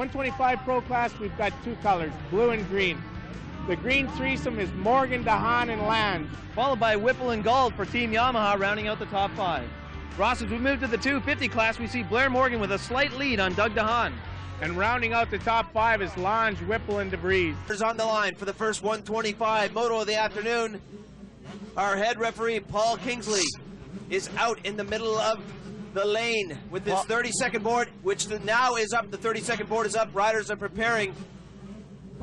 125 Pro Class, we've got two colors, blue and green. The green threesome is Morgan, DeHaan, and Lange. Followed by Whipple and Gold for Team Yamaha, rounding out the top five. Ross, as we move to the 250 class, we see Blair Morgan with a slight lead on Doug DeHaan. And rounding out the top five is Lange, Whipple, and DeVries. On the line for the first 125 moto of the afternoon. Our head referee, Paul Kingsley, is out in the middle of the lane with his 30-second board, which now is up. The 30-second board is up. Riders are preparing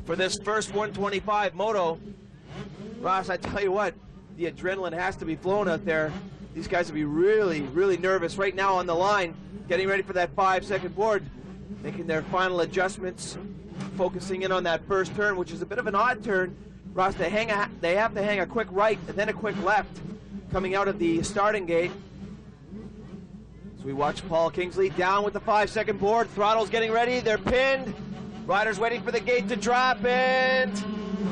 for this first 125 moto. Ross, I tell you what, the adrenaline has to be flowing out there. These guys will be really, really nervous right now on the line, getting ready for that 5-second board, making their final adjustments, focusing in on that first turn, which is a bit of an odd turn. Ross, they have to hang a quick right and then a quick left coming out of the starting gate. So we watch Paul Kingsley down with the 5-second board. Throttle's getting ready. They're pinned. Riders waiting for the gate to drop, and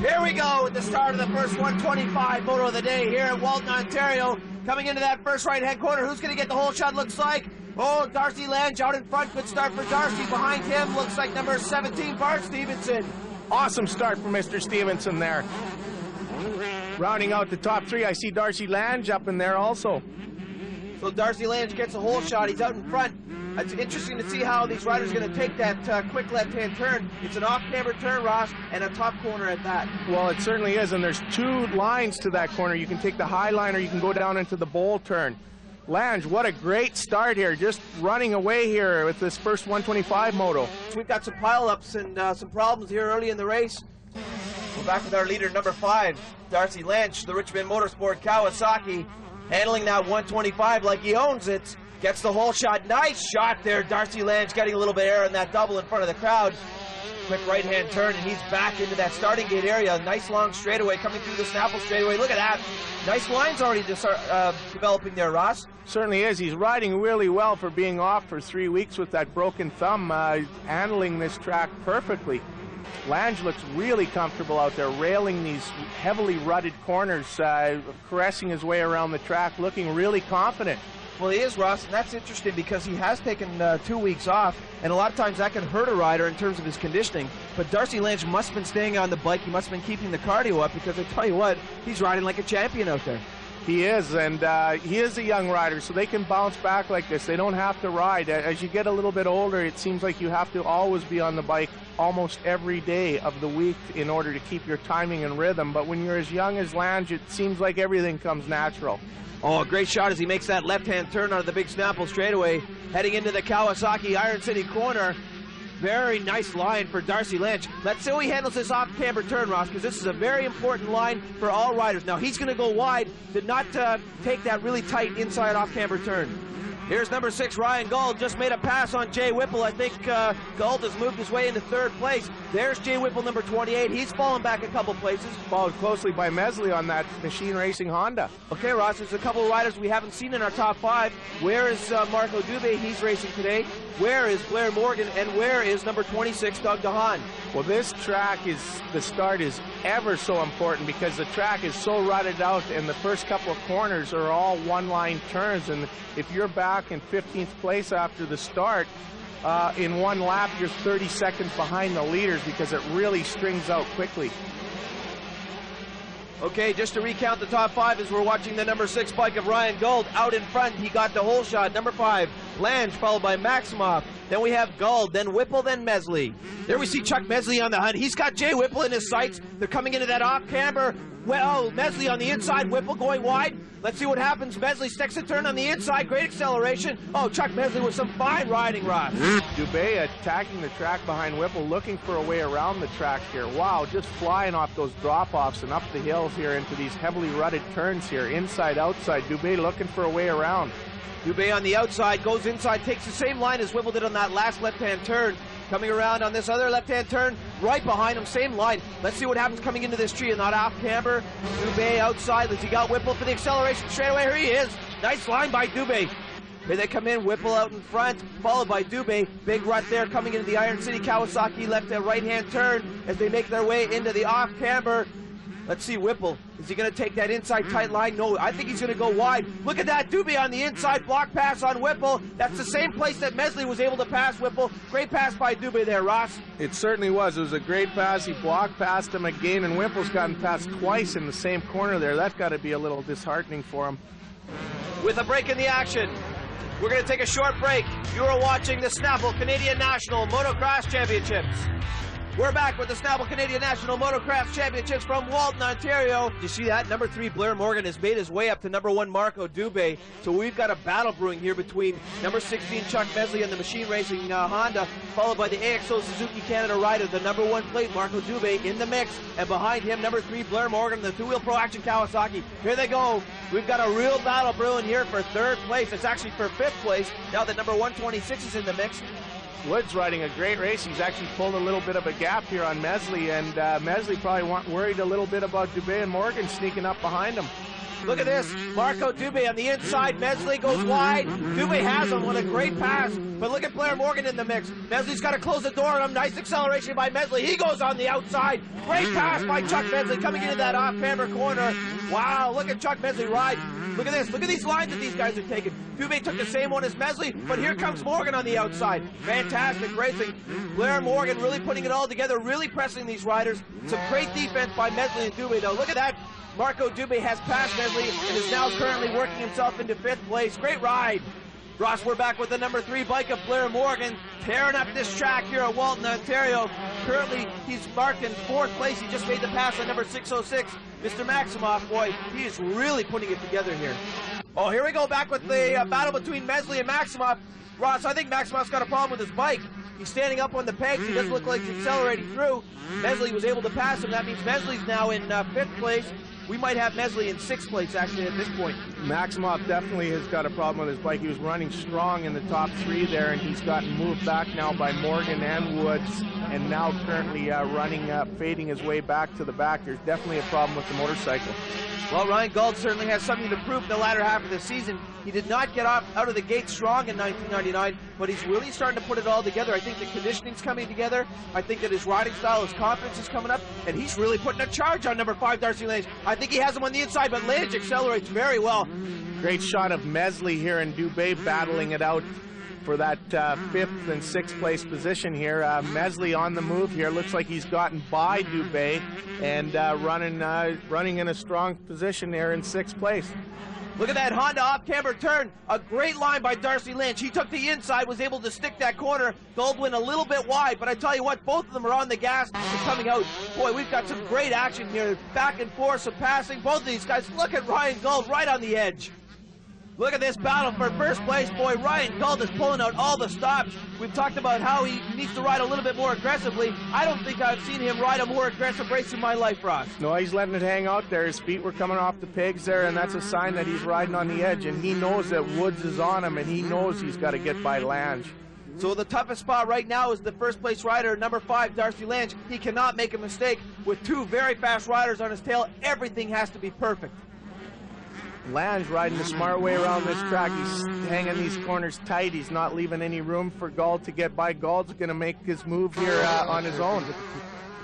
here we go with the start of the first 125 moto of the day here at Walton, Ontario. Coming into that first right-hand corner, who's going to get the whole shot, looks like? Oh, Darcy Lange out in front. Good start for Darcy. Behind him, looks like number 17, Bart Stevenson. Awesome start for Mr. Stevenson there. Rounding out the top three, I see Darcy Lange up in there also. So Darcy Lange gets a whole shot. He's out in front. It's interesting to see how these riders are going to take that quick left-hand turn. It's an off-camber turn, Ross, and a top corner at that. Well, it certainly is, and there's two lines to that corner. You can take the high line, or you can go down into the bowl turn. Lange, what a great start here, just running away here with this first 125 moto. We've got some pile-ups and some problems here early in the race. We're back with our leader, number 5, Darcy Lange, the Richmond Motorsport Kawasaki, handling that 125 like he owns it. Gets the whole shot. Nice shot there. Darcy Lange getting a little bit of air in that double in front of the crowd. Quick right-hand turn, and he's back into that starting gate area. Nice long straightaway coming through the Snapple straightaway. Look at that. Nice lines already developing there, Ross. Certainly is. He's riding really well for being off for 3 weeks with that broken thumb, handling this track perfectly. Lange looks really comfortable out there, railing these heavily rutted corners, caressing his way around the track, looking really confident. Well, he is, Ross, and that's interesting because he has taken 2 weeks off, and a lot of times that can hurt a rider in terms of his conditioning. But Darcy Lange must have been staying on the bike. He must have been keeping the cardio up, because I tell you what, he's riding like a champion out there. He is, and he is a young rider, so they can bounce back like this. They don't have to ride. As you get a little bit older, it seems like you have to always be on the bike almost every day of the week in order to keep your timing and rhythm. But when you're as young as Lange, it seems like everything comes natural. Oh, a great shot as he makes that left-hand turn out of the big Snapple straightaway, heading into the Kawasaki Iron City corner. Very nice line for Darcy Lange. Let's see how he handles this off-camber turn, Ross, because this is a very important line for all riders. Now, he's going to go wide, did not take that really tight inside off-camber turn. Here's number 6, Ryan Gould, just made a pass on Jay Whipple. I think Gould has moved his way into 3rd place. There's Jay Whipple, number 28. He's fallen back a couple places. Followed closely by Mesley on that Machine Racing Honda. Okay, Ross, there's a couple of riders we haven't seen in our top 5. Where is Marco Dubé? He's racing today. Where is Blair Morgan? And where is number 26, Doug DeHaan? Well, this track the start is ever so important because the track is so rutted out, and the first couple of corners are all one-line turns. And if you're back in 15th place after the start, in one lap, you're 30 seconds behind the leaders because it really strings out quickly. Okay, just to recount the top 5 as we're watching the number 6 bike of Ryan Gould out in front. He got the whole shot. Number 5, Lange, followed by Maximoff. Then we have Gould, then Whipple, then Mesley. There we see Chuck Mesley on the hunt. He's got Jay Whipple in his sights. They're coming into that off-camber. Well, Mesley on the inside, Whipple going wide. Let's see what happens. Mesley sticks a turn on the inside. Great acceleration. Oh, Chuck Mesley with some fine riding, Ross. Dubé attacking the track behind Whipple, looking for a way around the track here. Wow, just flying off those drop-offs and up the hills here into these heavily rutted turns here, inside, outside. Dubé looking for a way around. Dubé on the outside, goes inside, takes the same line as Whipple did on that last left-hand turn. Coming around on this other left-hand turn, right behind him, same line. Let's see what happens coming into this tree and not off camber. Dubé outside, he got Whipple for the acceleration straightaway. Here he is. Nice line by Dubé. Here they come in, Whipple out in front, followed by Dubé. Big rut there coming into the Iron City Kawasaki left and right-hand turn as they make their way into the off camber. Let's see Whipple. Is he going to take that inside tight line? No, I think he's going to go wide. Look at that. Dubé on the inside. Block pass on Whipple. That's the same place that Mesley was able to pass Whipple. Great pass by Dubé there, Ross. It certainly was. It was a great pass. He blocked past him again, and Whipple's gotten passed twice in the same corner there. That's got to be a little disheartening for him. With a break in the action, we're going to take a short break. You are watching the Snapple Canadian National Motocross Championships. We're back with the Snapple Canadian National Motocross Championships from Walton, Ontario. You see that? Number 3, Blair Morgan, has made his way up to number 1, Marco Dubé. So we've got a battle brewing here between number 16, Chuck Mesley, and the Machine Racing Honda, followed by the AXO Suzuki Canada rider, the number 1 plate, Marco Dubé, in the mix. And behind him, number 3, Blair Morgan, the two-wheel Pro Action Kawasaki. Here they go. We've got a real battle brewing here for 3rd place. It's actually for 5th place, now that number 126 is in the mix. Wood's riding a great race. He's actually pulled a little bit of a gap here on Mesley, and Mesley probably worried a little bit about Dubé and Morgan sneaking up behind him. Look at this. Marco Dubé on the inside. Mesley goes wide. Dubé has him. What a great pass. But look at Blair Morgan in the mix. Mesley's got to close the door on him. Nice acceleration by Mesley. He goes on the outside. Great pass by Chuck Mesley coming into that off-camber corner. Wow, look at Chuck Mesley ride. Look at this. Look at these lines that these guys are taking. Dubé took the same one as Mesley, but here comes Morgan on the outside. Fantastic racing. Blair Morgan really putting it all together, really pressing these riders. Some great defense by Mesley and Dubé, though. Look at that. Marco Dubé has passed Mesley and is now currently working himself into 5th place. Great ride. Ross, we're back with the number 3 bike of Blair Morgan, tearing up this track here at Walton, Ontario. Currently, he's marked in 4th place. He just made the pass on number 606, Mr. Maximoff. Boy, he is really putting it together here. Oh, here we go back with the battle between Mesley and Maximoff. Ross, I think Maximoff's got a problem with his bike. He's standing up on the pegs. He doesn't look like he's accelerating through. Mesley was able to pass him. That means Mesley's now in 5th place. We might have Mesley in 6th place, actually, at this point. Maximoff definitely has got a problem with his bike. He was running strong in the top 3 there, and he's gotten moved back now by Morgan and Woods, and now currently fading his way back to the back. There's definitely a problem with the motorcycle. Well, Ryan Gauld certainly has something to prove in the latter half of the season. He did not get out of the gate strong in 1999, but he's really starting to put it all together. I think the conditioning's coming together. I think that his riding style, his confidence is coming up, and he's really putting a charge on number 5, Darcy Lange. I think he has him on the inside, but Lange accelerates very well. Great shot of Mesley here and Dubé battling it out for that 5th and 6th place position here. Mesley on the move here. Looks like he's gotten by Dubé and running in a strong position there in 6th place. Look at that Honda off-camber turn. A great line by Darcy Lange. He took the inside, was able to stick that corner. Gauld went a little bit wide, but I tell you what, both of them are on the gas and coming out. Boy, we've got some great action here. Back and forth, some passing. Both of these guys. Look at Ryan Gauld right on the edge. Look at this battle for 1st place. Boy, Ryan Gauld is pulling out all the stops. We've talked about how he needs to ride a little bit more aggressively. I don't think I've seen him ride a more aggressive race in my life, Ross. No, he's letting it hang out there. His feet were coming off the pegs there, and that's a sign that he's riding on the edge, and he knows that Woods is on him, and he knows he's got to get by Lange. So the toughest spot right now is the 1st place rider, number 5, Darcy Lange. He cannot make a mistake. With 2 very fast riders on his tail, everything has to be perfect. Lange riding the smart way around this track. He's hanging these corners tight. He's not leaving any room for Gauld to get by. Gauld's going to make his move here on his own.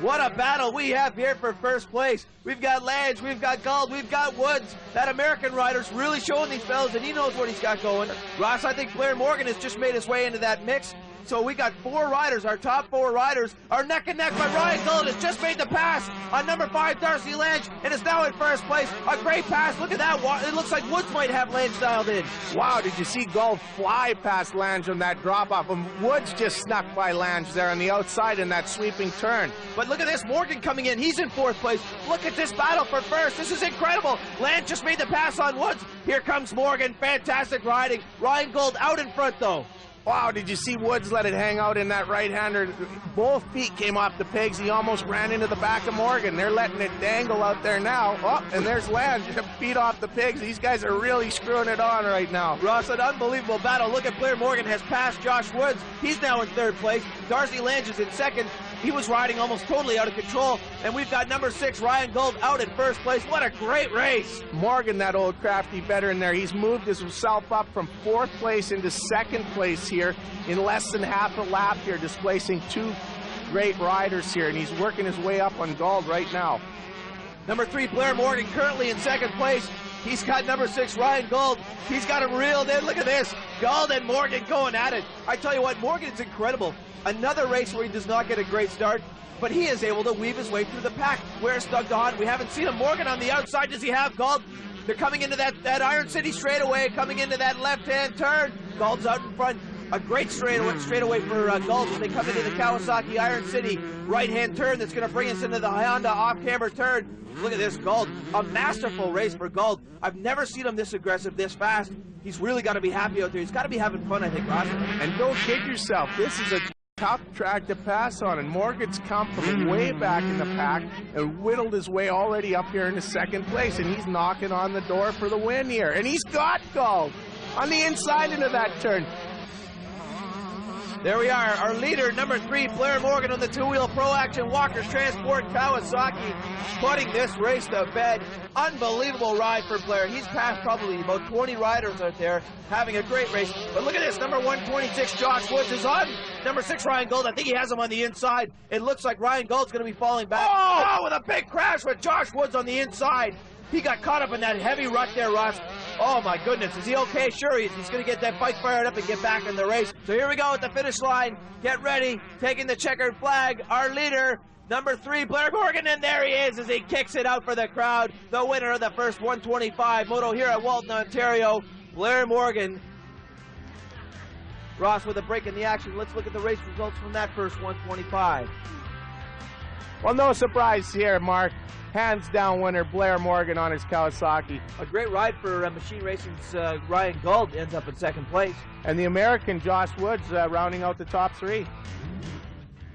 What a battle we have here for 1st place. We've got Lange, we've got Gauld, we've got Woods. That American rider's really showing these fellas, and he knows what he's got going. Ross, I think Blair Morgan has just made his way into that mix. So we got 4 riders. Our top 4 riders are neck and neck, but Ryan Gauld has just made the pass on number 5, Darcy Lange, and is now in 1st place. A great pass. Look at that. It looks like Woods might have Lange dialed in. Wow, did you see Gauld fly past Lange on that drop-off? And Woods just snuck by Lange there on the outside in that sweeping turn. But look at this. Morgan coming in. He's in 4th place. Look at this battle for 1st. This is incredible. Lange just made the pass on Woods. Here comes Morgan. Fantastic riding. Ryan Gauld out in front, though. Wow, did you see Woods let it hang out in that right-hander? Both feet came off the pegs. He almost ran into the back of Morgan. They're letting it dangle out there now. Oh, and there's Lange, feet off the pegs. These guys are really screwing it on right now. Ross, an unbelievable battle. Look at Blair Morgan has passed Josh Woods. He's now in 3rd place. Darcy Lange is in 2nd. He was riding almost totally out of control. And we've got number 6, Ryan Gauld, out in 1st place. What a great race. Morgan, that old crafty veteran there, he's moved himself up from 4th place into 2nd place here in less than half a lap here, displacing 2 great riders here. And he's working his way up on Gauld right now. Number 3, Blair Morgan, currently in second place. He's got number 6, Ryan Gold. He's got him reeled in. Look at this. Gold and Morgan going at it. I tell you what, Morgan is incredible. Another race where he does not get a great start, but he is able to weave his way through the pack. Where's Doug DeHaan? We haven't seen him. Morgan on the outside. Does he have Gold? They're coming into that Iron City straightaway, coming into that left-hand turn. Gold's out in front. A great straightaway for Gold as they come into the Kawasaki Iron City right-hand turn that's going to bring us into the Honda off-camber turn. Look at this, Gold. A masterful race for Gold. I've never seen him this aggressive, this fast. He's really got to be happy out there. He's got to be having fun, I think, Ross. And don't kid yourself. This is a tough track to pass on, and Morgan's come from way back in the pack and whittled his way already up here into second place, and he's knocking on the door for the win here. And he's got Gold on the inside into that turn. There we are, our leader, number 3, Blair Morgan on the two-wheel Pro Action Walker's Transport Kawasaki, putting this race to bed. Unbelievable ride for Blair. He's passed probably about 20 riders out there, having a great race. But look at this, number 126, Josh Woods is on. Number 6, Ryan Gold. I think he has him on the inside. It looks like Ryan Gold's going to be falling back. Oh, with a big crash with Josh Woods on the inside. He got caught up in that heavy rut there, Ross. Oh my goodness, is he okay? Sure, he's going to get that bike fired up and get back in the race. So here we go at the finish line. Get ready, taking the checkered flag. Our leader, number 3, Blair Morgan, and there he is as he kicks it out for the crowd. The winner of the first 125 moto here at Walton, Ontario, Blair Morgan. Ross with a break in the action. Let's look at the race results from that first 125. Well, no surprise here, Mark. Hands down winner, Blair Morgan on his Kawasaki. A great ride for Machine Racing's Ryan Gold, ends up in second place. And the American, Josh Woods, rounding out the top 3.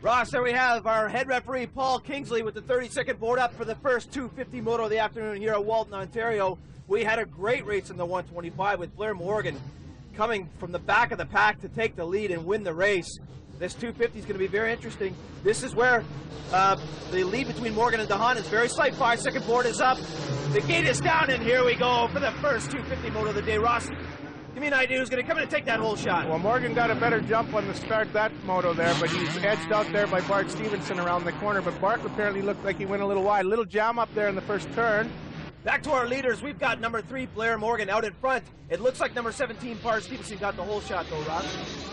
Ross, there we have our head referee, Paul Kingsley, with the 30-second board up for the first 250 moto of the afternoon here at Walton, Ontario. We had a great race in the 125 with Blair Morgan coming from the back of the pack to take the lead and win the race. This 250 is going to be very interesting. This is where the lead between Morgan and DeHaan is very slight. 5-second board is up. The gate is down, and here we go for the first 250 moto of the day. Ross, give me an idea who's going to come in and take that whole shot. Well, Morgan got a better jump on the start of that moto there, but he's edged out there by Bart Stevenson around the corner. But Bart apparently looked like he went a little wide. A little jam up there in the first turn. Back to our leaders. We've got number 3, Blair Morgan, out in front. It looks like number 17, Bart Stevenson, got the whole shot, though, Ross.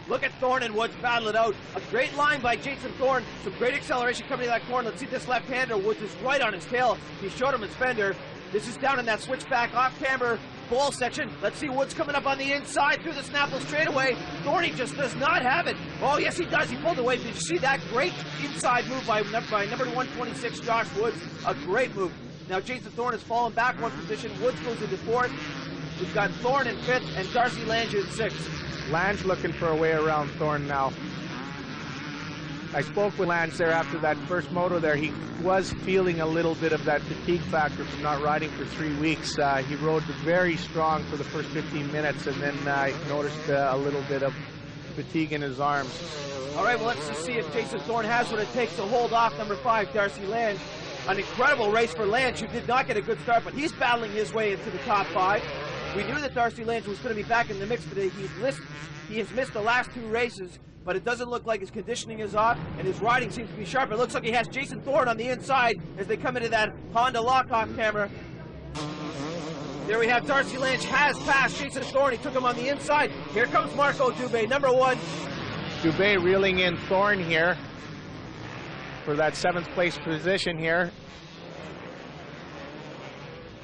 Look at Thorne and Woods battle it out. A great line by Jason Thorne. Some great acceleration coming to that corner. Let's see this left-hander. Woods is right on his tail. He showed him his fender. This is down in that switchback off-camber bowl section. Let's see Woods coming up on the inside through the Snapple straightaway. Thorne just does not have it. Oh, yes, he does. He pulled away. Did you see that great inside move by number 126, Josh Woods? A great move. Now, Jason Thorne has fallen back one position. Woods goes into 4th. We've got Thorne in 5th and Darcy Lange in 6th. Lange looking for a way around Thorne now. I spoke with Lange there after that first moto there. He was feeling a little bit of that fatigue factor from not riding for 3 weeks. He rode very strong for the first 15 minutes and then noticed a little bit of fatigue in his arms. All right, well, let's just see if Jason Thorne has what it takes to hold off number 5, Darcy Lange. An incredible race for Lange, who did not get a good start, but he's battling his way into the top 5. We knew that Darcy Lange was going to be back in the mix today. He has missed the last 2 races, but it doesn't look like his conditioning is off, and his riding seems to be sharp. It looks like he has Jason Thorne on the inside as they come into that Honda lock-off camera. There we have Darcy Lange has passed Jason Thorne. He took him on the inside. Here comes Marco Dubé, number 1. Dubé reeling in Thorne here for that 7th place position here.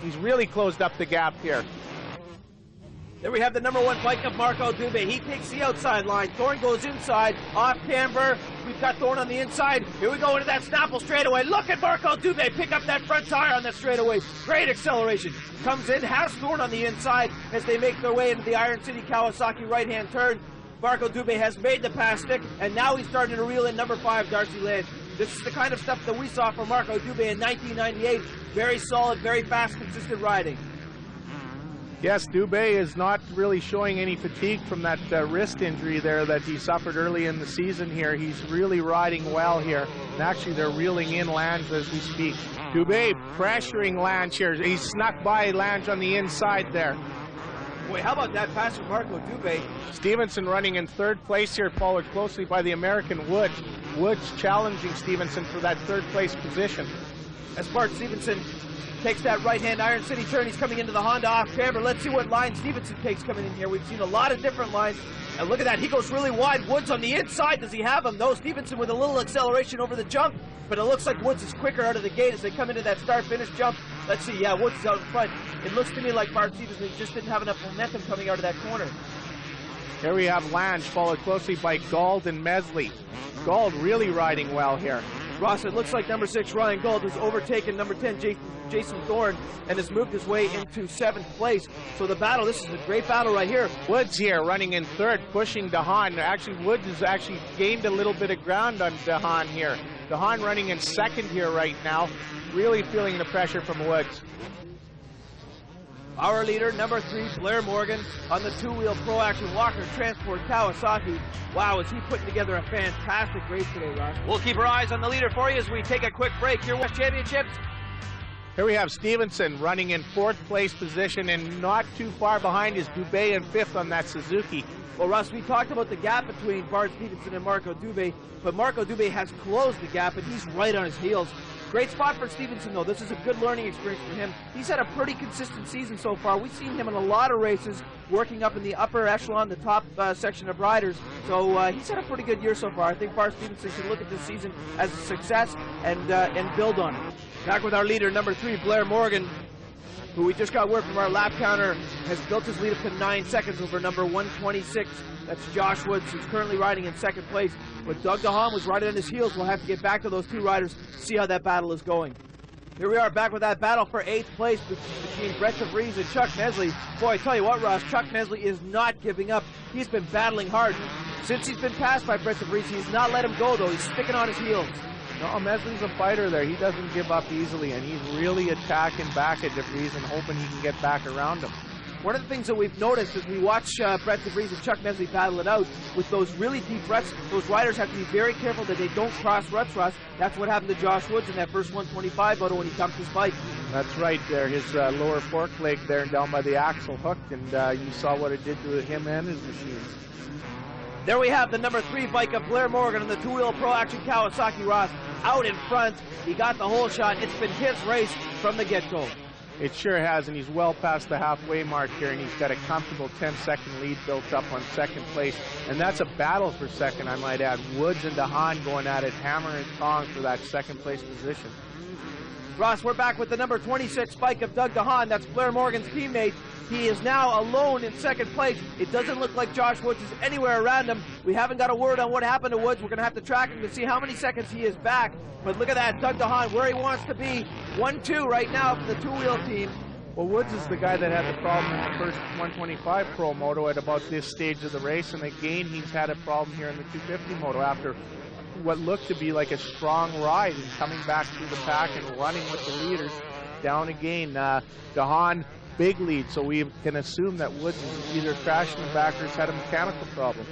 He's really closed up the gap here. There we have the number 1 bike of Marco Dubé. He takes the outside line. Thorne goes inside, off camber. We've got Thorne on the inside. Here we go into that Snapple straightaway. Look at Marco Dubé pick up that front tire on that straightaway. Great acceleration. Comes in, has Thorne on the inside as they make their way into the Iron City Kawasaki right-hand turn. Marco Dubé has made the pass stick, and now he's starting to reel in number 5, Darcy Lange. This is the kind of stuff that we saw from Marco Dubé in 1998. Very solid, very fast, consistent riding. Yes, Dubé is not really showing any fatigue from that wrist injury there that he suffered early in the season here. He's really riding well here. And actually, they're reeling in Lange as we speak. Dubé pressuring Lange here. He snuck by Lange on the inside there. Boy, how about that pass from Marco Dubé? Stevenson running in 3rd place here, followed closely by the American Woods. Woods challenging Stevenson for that 3rd place position. as Bart Stevenson takes that right-hand Iron City turn. He's coming into the Honda off camber. Let's see what line Stevenson takes coming in here. We've seen a lot of different lines. And look at that, he goes really wide. Woods on the inside, does he have him? No, Stevenson with a little acceleration over the jump, but it looks like Woods is quicker out of the gate as they come into that start-finish jump. Let's see, yeah, Woods is out in front. It looks to me like Bart Stevenson just didn't have enough momentum coming out of that corner. Here we have Lange, followed closely by Gauld and Mesley. Gauld really riding well here. Ross, it looks like number 6, Ryan Gauld, has overtaken number 10, Jason Thorne, and has moved his way into 7th place. So the battle, this is a great battle right here. Woods here running in 3rd, pushing DeHaan. Actually, Woods has actually gained a little bit of ground on DeHaan here. DeHaan running in 2nd here right now, really feeling the pressure from Woods. Our leader, number 3, Blair Morgan, on the 2-wheel Pro Action Walker Transport Kawasaki. Wow, is he putting together a fantastic race today, Ross. We'll keep our eyes on the leader for you as we take a quick break here with Championships. Here we have Stevenson running in 4th place position, and not too far behind is Dubé in 5th on that Suzuki. Well, Russ, we talked about the gap between Bart Stevenson and Marco Dubé, but Marco Dubé has closed the gap, and he's right on his heels. Great spot for Stevenson, though. This is a good learning experience for him. He's had a pretty consistent season so far. We've seen him in a lot of races, working up in the upper echelon, the top section of riders. So he's had a pretty good year so far. I think Bart Stevenson should look at this season as a success and build on it. Back with our leader, number 3, Blair Morgan, who we just got word from our lap counter, has built his lead up to 9 seconds over number 126. That's Josh Woods, who's currently riding in 2nd place. But Doug DeHaan was riding on his heels. We'll have to get back to those 2 riders, see how that battle is going. Here we are back with that battle for 8th place between Brett DeVries and Chuck Mesley. Boy, I tell you what, Ross, Chuck Mesley is not giving up. He's been battling hard. Since he's been passed by Brett DeVries, he's not let him go, though. He's sticking on his heels. No, Mesley's a fighter there. He doesn't give up easily, and he's really attacking back at DeVries and hoping he can get back around him. One of the things that we've noticed as we watch Brett DeVries and Chuck Mesley battle it out, with those really deep ruts, those riders have to be very careful that they don't cross ruts, Ross. That's what happened to Josh Woods in that first 125 moto when he dumped his bike. That's right there. His lower fork leg there and down by the axle hooked, and you saw what it did to him and his machine. There we have the number 3 bike of Blair Morgan on the 2-wheel Pro Action Kawasaki, Ross, out in front. He got the whole shot. It's been his race from the get-go. It sure has, and he's well past the halfway mark here, and he's got a comfortable 10-second lead built up on 2nd place. And that's a battle for 2nd, I might add. Woods and DeHaan going at it, hammer and tong for that 2nd place position. Ross, we're back with the number 26 bike of Doug DeHaan. That's Blair Morgan's teammate. He is now alone in 2nd place. It doesn't look like Josh Woods is anywhere around him. We haven't got a word on what happened to Woods. We're going to have to track him to see how many seconds he is back. But look at that, Doug DeHaan, where he wants to be. 1-2 right now for the 2-wheel team. Well, Woods is the guy that had the problem in the first 125 Pro Moto at about this stage of the race, and again, he's had a problem here in the 250 Moto after what looked to be like a strong ride and coming back through the pack and running with the leaders. Down again, DeHaan, big lead, so we can assume that Woods is either crashing the back or has had a mechanical problem.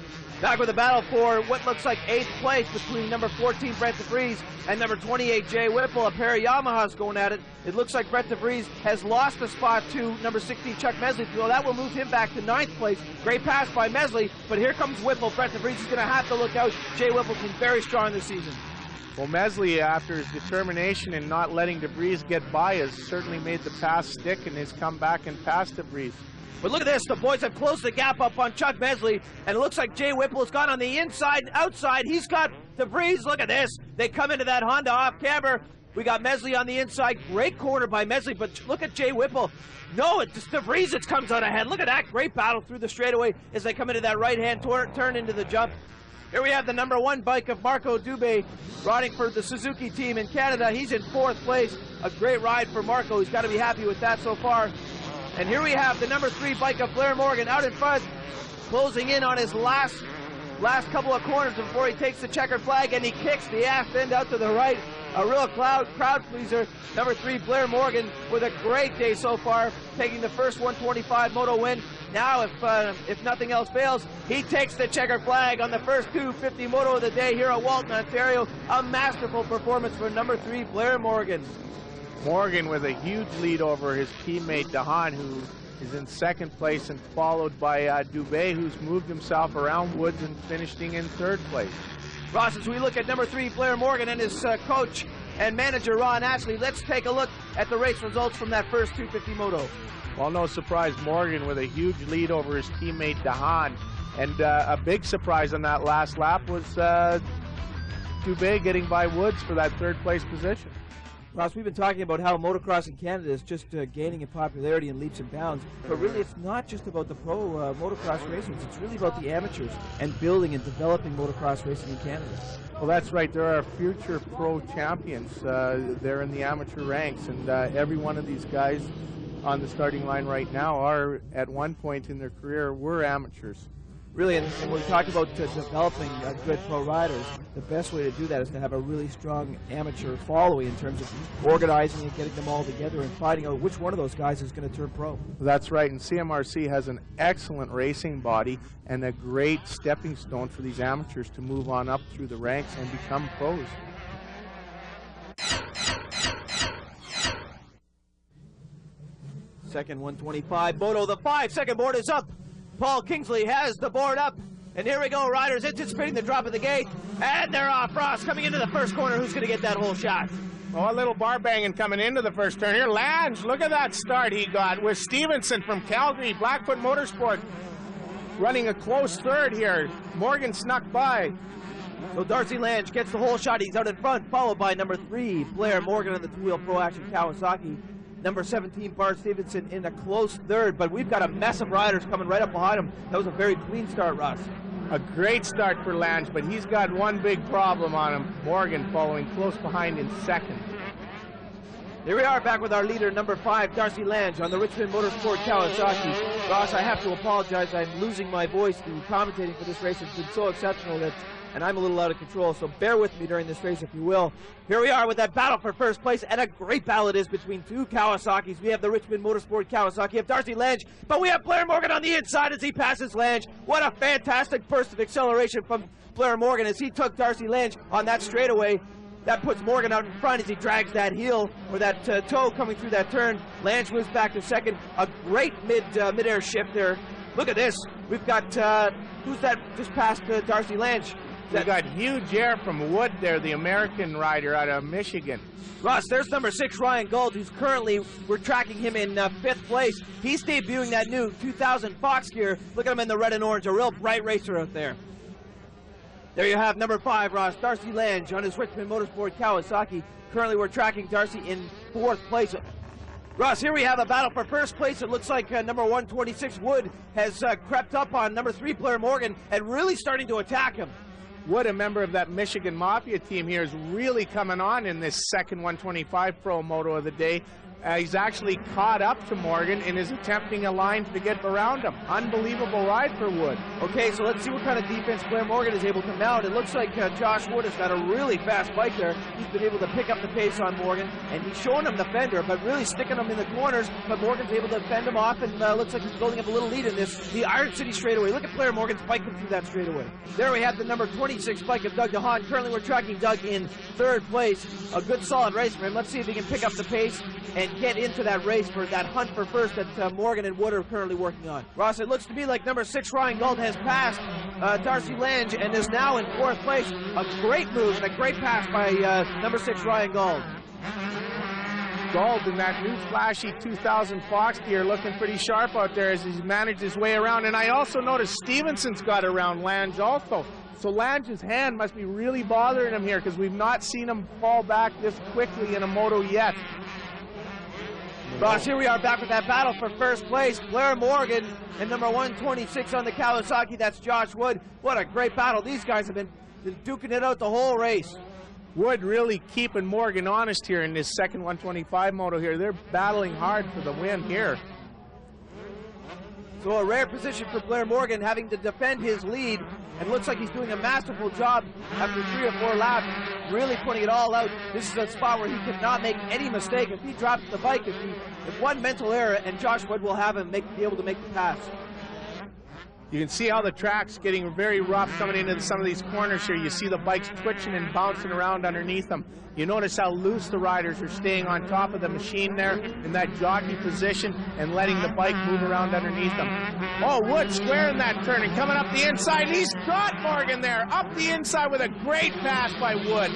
Back with a battle for what looks like 8th place between number 14, Brett DeVries, and number 28, Jay Whipple. A pair of Yamahas going at it. It looks like Brett DeVries has lost a spot to number 16, Chuck Mesley. So that will move him back to 9th place. Great pass by Mesley, but here comes Whipple. Brett DeVries is going to have to look out. Jay Whipple's been very strong this season. Well, Mesley, after his determination in not letting DeVries get by, has certainly made the pass stick and has come back and passed DeVries. But look at this, the boys have closed the gap up on Chuck Mesley, and it looks like Jay Whipple has gone on the inside and outside. He's got DeVries, look at this. They come into that Honda off camber. We got Mesley on the inside, great corner by Mesley, but look at Jay Whipple. No, it's DeVries that comes out ahead. Look at that, great battle through the straightaway as they come into that right-hand turn into the jump. Here we have the number 1 bike of Marco Dubé riding for the Suzuki team in Canada. He's in 4th place. A great ride for Marco. He's got to be happy with that so far. And here we have the number 3 bike of Blair Morgan out in front, closing in on his last couple of corners before he takes the checkered flag, and he kicks the ass end out to the right. A real crowd pleaser. Number 3, Blair Morgan, with a great day so far, taking the first 125 moto win. Now, if nothing else fails, he takes the checkered flag on the first 250 moto of the day here at Walton, Ontario. A masterful performance for number 3, Blair Morgan. Morgan with a huge lead over his teammate DeHaan, who is in 2nd place, and followed by Dubé, who's moved himself around Woods and finishing in 3rd place. Ross, as we look at number 3, Blair Morgan, and his coach, and manager Ron Ashley. Let's take a look at the race results from that first 250 moto. Well, no surprise, Morgan with a huge lead over his teammate Dahan. And a big surprise on that last lap was Dubé getting by Woods for that third place position. Ross, we've been talking about how motocross in Canada is just gaining in popularity in leaps and bounds, but really it's not just about the pro motocross racers, it's really about the amateurs and building and developing motocross racing in Canada. Well, that's right. There are future pro champions. They're in the amateur ranks, and every one of these guys on the starting line right now are, at one point in their career, were amateurs. Really, and when we talk about developing good pro riders, the best way to do that is to have a really strong amateur following in terms of organizing and getting them all together and finding out which one of those guys is going to turn pro. That's right, and CMRC has an excellent racing body and a great stepping stone for these amateurs to move on up through the ranks and become pros. Second 125 moto, the 5-second board is up. Paul Kingsley has the board up, and here we go, riders anticipating the drop of the gate, and they're off. Ross coming into the first corner. Who's going to get that whole shot? Oh, a little bar banging coming into the first turn here. Lange, look at that start he got with Stevenson from Calgary, Blackfoot Motorsport, running a close third here. Morgan snuck by. So Darcy Lange gets the whole shot. He's out in front, followed by number 3, Blair Morgan on the two-wheel Pro Action Kawasaki. Number 17, Bart Stevenson in a close third, but we've got a mess of riders coming right up behind him. That was a very clean start, Ross. A great start for Lange, but he's got one big problem on him. Morgan following close behind in second. Here we are back with our leader, number 5, Darcy Lange on the Richmond Motorsport Kawasaki. Ross, I have to apologize. I'm losing my voice through commentating for this race. It's been so exceptional and I'm a little out of control, so bear with me during this race if you will. Here we are with that battle for first place, and a great battle it is between two Kawasaki's. We have the Richmond Motorsport Kawasaki, we have Darcy Lange, but we have Blair Morgan on the inside as he passes Lange. What a fantastic burst of acceleration from Blair Morgan as he took Darcy Lange on that straightaway. That puts Morgan out in front as he drags that heel, or that toe coming through that turn. Lange moves back to second. A great mid-air shift there. Look at this. We've got, who's that just past Darcy Lange? We got huge air from Wood there, the American rider out of Michigan. Ross, there's number 6, Ryan Gold, who's currently, we're tracking him in 5th place. He's debuting that new 2000 Fox gear. Look at him in the red and orange, a real bright racer out there. There you have number 5, Ross, Darcy Lange on his Richmond Motorsport Kawasaki. Currently we're tracking Darcy in 4th place. Ross, here we have a battle for first place. It looks like number 126, Wood, has crept up on number 3, Blair Morgan, and really starting to attack him. Wood, a member of that Michigan Mafia team here, is really coming on in this second 125 Pro Moto of the day. He's actually caught up to Morgan and is attempting a line to get around him. Unbelievable ride for Wood. Okay, so let's see what kind of defense Blair Morgan is able to mount. It looks like Josh Wood has got a really fast bike there. He's been able to pick up the pace on Morgan, and he's showing him the fender, but really sticking him in the corners. But Morgan's able to fend him off, and looks like he's building up a little lead in this. The Iron City straightaway. Look at Blair Morgan's biking through that straightaway. There we have the number 26 bike of Doug DeHaan. Currently we're tracking Doug in 3rd place. A good solid race for him. Let's see if he can pick up the pace and get into that race for that hunt for first that Morgan and Wood are currently working on. Ross, it looks to me like number 6, Ryan Gold, has passed Darcy Lange and is now in 4th place. A great move and a great pass by number 6, Ryan Gold. Gold in that new flashy 2000 Fox gear looking pretty sharp out there as he's managed his way around. And I also noticed Stevenson's got around Lange also. So Lange's hand must be really bothering him here because we've not seen him fall back this quickly in a moto yet. Ross, here we are back with that battle for first place. Blair Morgan and number 126 on the Kawasaki, that's Josh Wood. What a great battle. These guys have been duking it out the whole race. Wood really keeping Morgan honest here in this second 125 moto here. They're battling hard for the win here. So a rare position for Blair Morgan, having to defend his lead, and looks like he's doing a masterful job after 3 or 4 laps, really putting it all out. This is a spot where he cannot make any mistake. If he drops the bike, if one mental error, and Josh Wood will have him be able to make the pass. You can see how the track's getting very rough coming into some of these corners here. You see the bikes twitching and bouncing around underneath them. You notice how loose the riders are staying on top of the machine there in that jockey position and letting the bike move around underneath them. Oh, Wood squaring that turn and coming up the inside. He's got Morgan there up the inside with a great pass by Wood.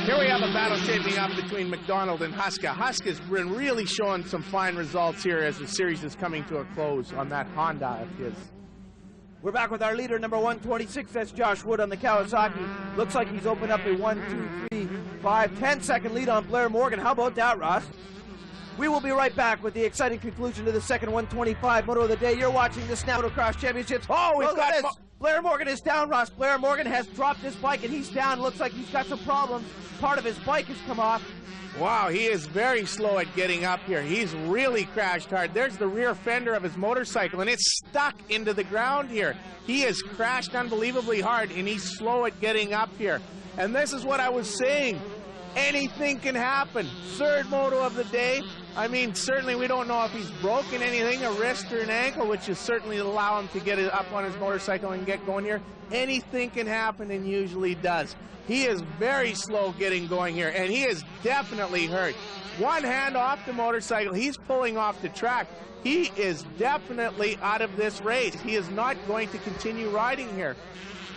Here we have a battle shaping up between McDonald and Huska. Huska's been really showing some fine results here as the series is coming to a close on that Honda of his. We're back with our leader, number 126. That's Josh Wood on the Kawasaki. Looks like he's opened up a 1, 2, 3, 5, 10-second lead on Blair Morgan. How about that, Ross? We will be right back with the exciting conclusion to the second 125 Moto of the day. You're watching the Snap Motocross Championships. Oh, we've got this. Blair Morgan is down, Ross. Blair Morgan has dropped his bike and he's down. Looks like he's got some problems. Part of his bike has come off. Wow, he is very slow at getting up here. He's really crashed hard. There's the rear fender of his motorcycle, and it's stuck into the ground here. He has crashed unbelievably hard, and he's slow at getting up here. And this is what I was saying. Anything can happen. Third moto of the day. I mean, certainly we don't know if he's broken anything, a wrist or an ankle, which is certainly allow him to get it up on his motorcycle and get going here. Anything can happen, and usually does. He is very slow getting going here, and he is definitely hurt. One hand off the motorcycle, he's pulling off the track. He is definitely out of this race. He is not going to continue riding here.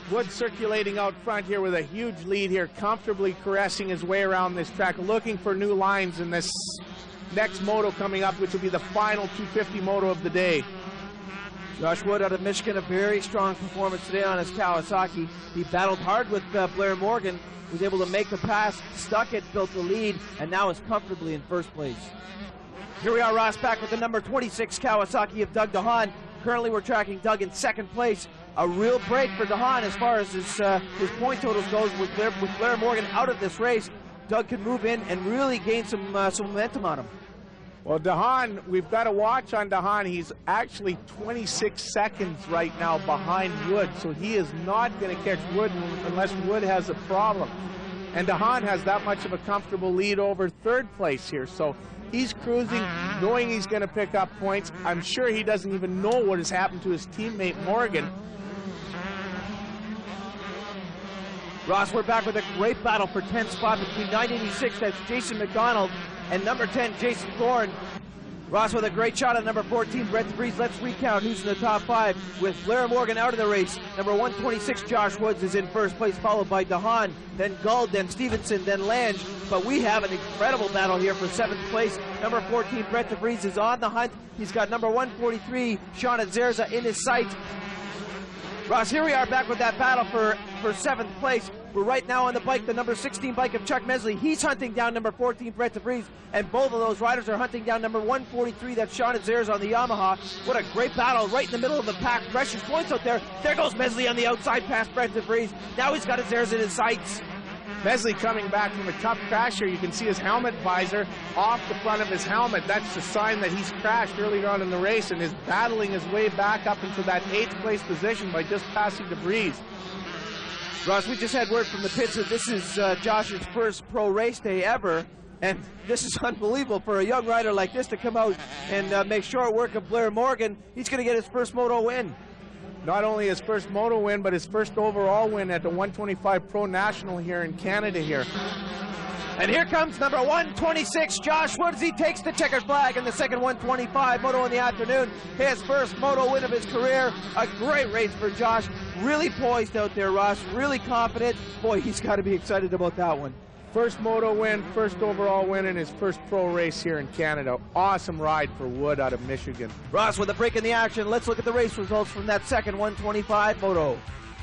Wood circulating out front here with a huge lead here, comfortably caressing his way around this track, looking for new lines in this next moto coming up, which will be the final 250 moto of the day. Josh Wood out of Michigan, a very strong performance today on his Kawasaki. He battled hard with Blair Morgan, was able to make the pass, stuck it, built the lead, and now is comfortably in first place. Here we are, Ross, back with the number 26 Kawasaki of Doug DeHaan. Currently we're tracking Doug in second place. A real break for DeHaan as far as his point totals goes with Blair Morgan out of this race. Doug can move in and really gain some momentum on him. Well, DeHaan, we've got to watch on DeHaan. He's actually 26 seconds right now behind Wood, so he is not going to catch Wood unless Wood has a problem. And DeHaan has that much of a comfortable lead over third place here, so he's cruising, knowing he's going to pick up points. I'm sure he doesn't even know what has happened to his teammate Morgan. Ross, we're back with a great battle for 10th spot between 986, that's Jason McDonald, and number 10, Jason Thorne. Ross with a great shot at number 14, Brett DeVries. Let's recount who's in the top 5 with Blair Morgan out of the race. Number 126, Josh Woods, is in first place, followed by DeHaan, then Gould, then Stevenson, then Lange. But we have an incredible battle here for 7th place. Number 14, Brett DeVries, is on the hunt. He's got number 143, Sean Zerza, in his sight. Ross, here we are back with that battle for 7th place. We're right now on the bike, the number 16 bike of Chuck Mesley. He's hunting down number 14, Brett DeVries, and both of those riders are hunting down number 143, that's Sean Zerza on the Yamaha. What a great battle right in the middle of the pack. Precious points out there. There goes Mesley on the outside past Brett DeVries. Now he's got Zerza in his sights. Mesley coming back from a tough crash here. You can see his helmet visor off the front of his helmet. That's the sign that he's crashed earlier on in the race and is battling his way back up into that 8th place position by just passing DeVries. Ross, we just had word from the pits that this is Josh's first pro race day ever, and this is unbelievable for a young rider like this to come out and make short work of Blair Morgan. He's going to get his first moto win. Not only his first moto win, but his first overall win at the 125 Pro National here in Canada here. And here comes number 126, Josh Woods. He takes the checkered flag in the second 125 moto in the afternoon. His first moto win of his career. A great race for Josh. Really poised out there, Ross. Really confident. Boy, he's got to be excited about that one. First moto win, first overall win in his first pro race here in Canada. Awesome ride for Wood out of Michigan. Ross with a break in the action. Let's look at the race results from that second 125 moto.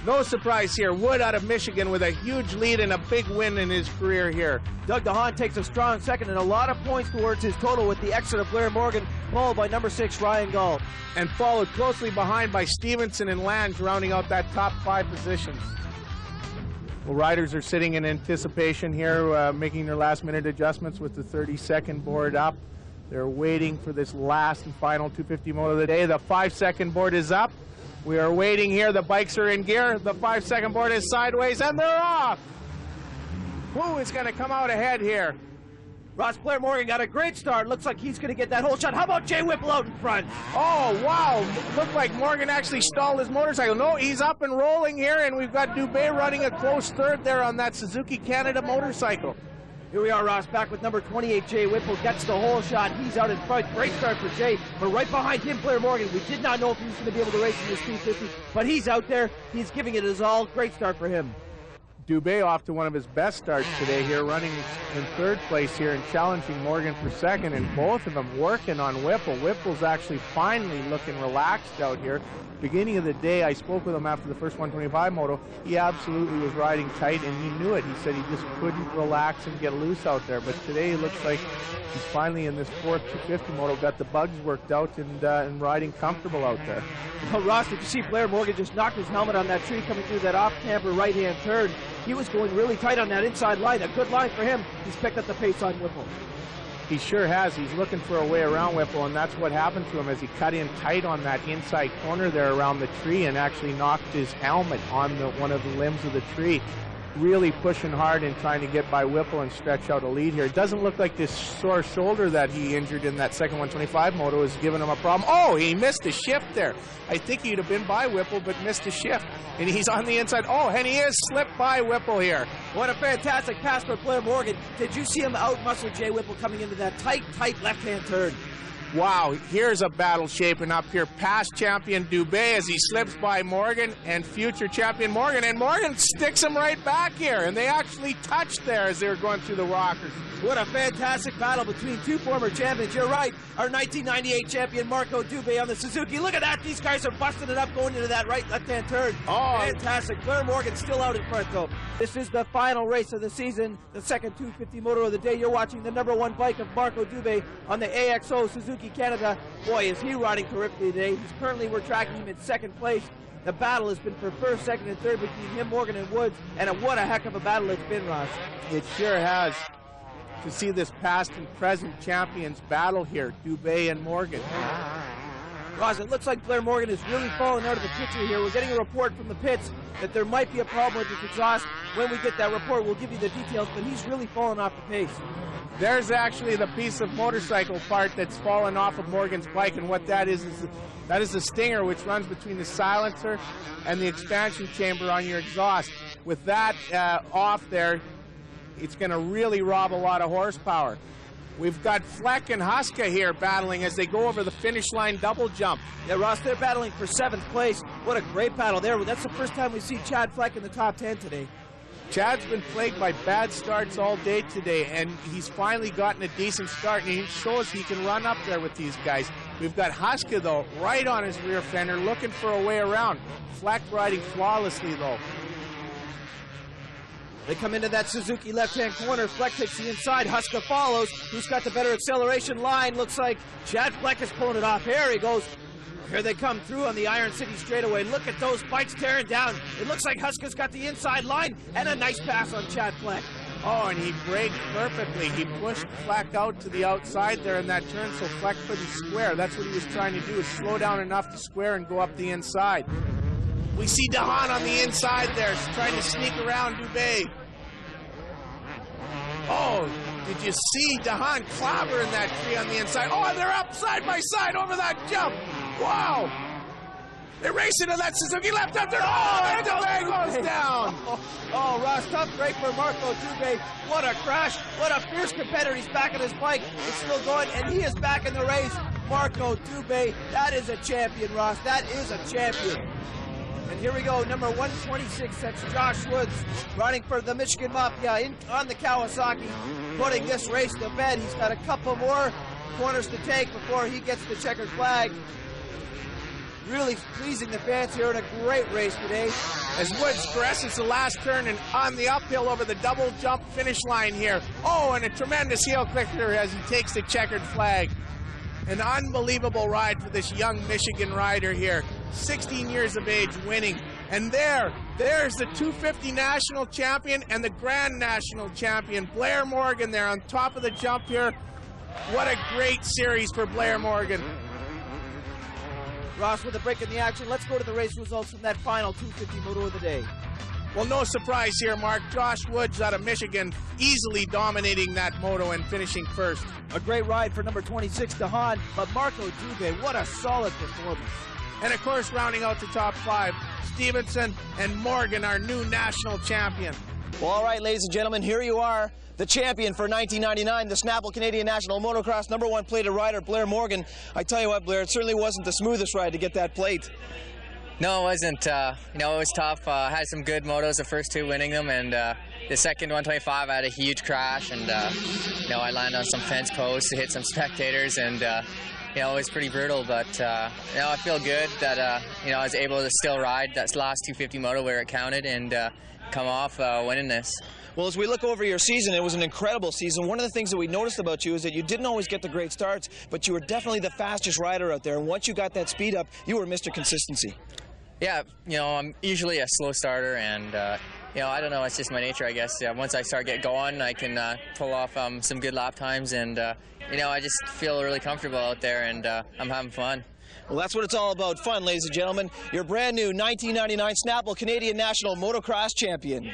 No surprise here. Wood out of Michigan with a huge lead and a big win in his career here. Doug DeHaan takes a strong second and a lot of points towards his total with the exit of Blair Morgan, followed by number 6, Ryan Gould. And followed closely behind by Stevenson and Lange, rounding out that top 5 positions. Well, riders are sitting in anticipation here, making their last-minute adjustments with the 30-second board up. They're waiting for this last and final 250 moto of the day. The 5-second board is up. We are waiting here. The bikes are in gear. The 5-second board is sideways, and they're off. Who is going to come out ahead here? Ross, Blair Morgan got a great start. Looks like he's going to get that whole shot. How about Jay Whipple out in front? Oh, wow. Looked like Morgan actually stalled his motorcycle. No, he's up and rolling here, and we've got Dubé running a close third there on that Suzuki Canada motorcycle. Here we are, Ross, back with number 28, Jay Whipple, gets the whole shot. He's out in front. Great start for Jay. But right behind him, Blair Morgan. We did not know if he was going to be able to race in this 250, but he's out there. He's giving it his all. Great start for him. Dubé off to one of his best starts today here, running in third place here and challenging Morgan for second, and both of them working on Whipple. Whipple's actually finally looking relaxed out here. Beginning of the day, I spoke with him after the first 125 moto. He absolutely was riding tight, and he knew it. He said he just couldn't relax and get loose out there. But today it looks like he's finally in this fourth 250 moto, got the bugs worked out and riding comfortable out there. Well, Ross, did you see Blair Morgan just knocked his helmet on that tree coming through that off-camber right-hand turn? He was going really tight on that inside line. A good line for him. He's picked up the pace on Whipple. He sure has. He's looking for a way around Whipple, and that's what happened to him as he cut in tight on that inside corner there around the tree and actually knocked his helmet on one of the limbs of the tree. Really pushing hard and trying to get by Whipple and stretch out a lead here. It doesn't look like this sore shoulder that he injured in that second 125 moto is giving him a problem. Oh, he missed a shift there. I think he'd have been by Whipple, but missed a shift. And he's on the inside. Oh, and he is slipped by Whipple here. What a fantastic pass for Blair Morgan. Did you see him out-muscle Jay Whipple coming into that tight left-hand turn? Wow, here's a battle shaping up here. Past champion Dubé as he slips by Morgan and future champion Morgan. And Morgan sticks him right back here. And they actually touched there as they were going through the rockers. What a fantastic battle between two former champions. You're right. Our 1998 champion Marco Dubé on the Suzuki. Look at that. These guys are busting it up going into that left-hand turn. Oh, fantastic. Blair Morgan still out in front, though. This is the final race of the season, the second 250 moto of the day. You're watching the #1 bike of Marco Dubé on the AXO Suzuki Canada. Boy, is he riding terrifically today. We're tracking him in second place. The battle has been for first, second, and third between him, Morgan, and Woods. And what a heck of a battle it's been, Ross. It sure has. To see this past and present champions battle here, Dubé and Morgan. Ross, it looks like Blair Morgan is really falling out of the picture here. We're getting a report from the pits that there might be a problem with his exhaust. When we get that report, we'll give you the details, but he's really fallen off the pace. There's actually the piece of motorcycle part that's fallen off of Morgan's bike, and what that is that is the stinger which runs between the silencer and the expansion chamber on your exhaust. With that off there, it's going to really rob a lot of horsepower. We've got Fleck and Huska here battling as they go over the finish line double jump. Yeah, Ross, they're battling for 7th place. What a great battle there. That's the first time we see Chad Fleck in the top 10 today. Chad's been plagued by bad starts all day today, and he's finally gotten a decent start, and he shows he can run up there with these guys. We've got Huska, though, right on his rear fender, looking for a way around. Fleck riding flawlessly, though. They come into that Suzuki left-hand corner. Fleck takes the inside. Huska follows. Who's got the better acceleration line? Looks like Chad Fleck is pulling it off. Here he goes. Here they come through on the Iron City straightaway. Look at those bikes tearing down. It looks like Huska's got the inside line and a nice pass on Chad Fleck. Oh, and he braked perfectly. He pushed Fleck out to the outside there in that turn so Fleck couldn't square. That's what he was trying to do, is slow down enough to square and go up the inside. We see Dahan on the inside there, trying to sneak around Dubé. Oh, did you see Dahan clobbering that tree on the inside? Oh, and they're up side by side over that jump. Wow. They race into that Suzuki left up there. Oh, and Dubé goes down. Oh, Ross, tough break for Marco Dubé. What a crash. What a fierce competitor. He's back on his bike. It's still going, and he is back in the race. Marco Dubé, that is a champion, Ross. That is a champion. And here we go, number 126, that's Josh Woods, running for the Michigan Mafia on the Kawasaki, putting this race to bed. He's got a couple more corners to take before he gets the checkered flag. Really pleasing the fans here in a great race today. As Woods presses the last turn and on the uphill over the double jump finish line here. Oh, and a tremendous heel clicker as he takes the checkered flag. An unbelievable ride for this young Michigan rider here. 16 years of age, winning. And there's the 250 national champion and the grand national champion, Blair Morgan there on top of the jump here. What a great series for Blair Morgan. Ross, with a break in the action, let's go to the race results from that final 250 moto of the day. Well, no surprise here, Mark. Josh Woods out of Michigan easily dominating that moto and finishing first. A great ride for number 26, Dahan, but Marco Dubé, what a solid performance. And of course, rounding out the top 5, Stevenson and Morgan, our new national champion. Well, all right, ladies and gentlemen, here you are. The champion for 1999, the Snapple Canadian National Motocross #1 plated rider, Blair Morgan. I tell you what, Blair, it certainly wasn't the smoothest ride to get that plate. No, it wasn't. You know, it was tough. I had some good motos, the first two winning them, and the second 125 I had a huge crash, and you know, I landed on some fence posts to hit some spectators, and you know, it was pretty brutal. But you know, I feel good that you know, I was able to still ride that last 250 moto where it counted and come off winning this. Well, as we look over your season, it was an incredible season. One of the things that we noticed about you is that you didn't always get the great starts, but you were definitely the fastest rider out there. And once you got that speed up, you were Mr. Consistency. Yeah, you know, I'm usually a slow starter, and you know, I don't know, it's just my nature, I guess. Once I start get going, I can pull off some good lap times, and you know, I just feel really comfortable out there, and I'm having fun. Well, that's what it's all about, fun, ladies and gentlemen. Your brand new 1999 Snapple Canadian National Motocross Champion.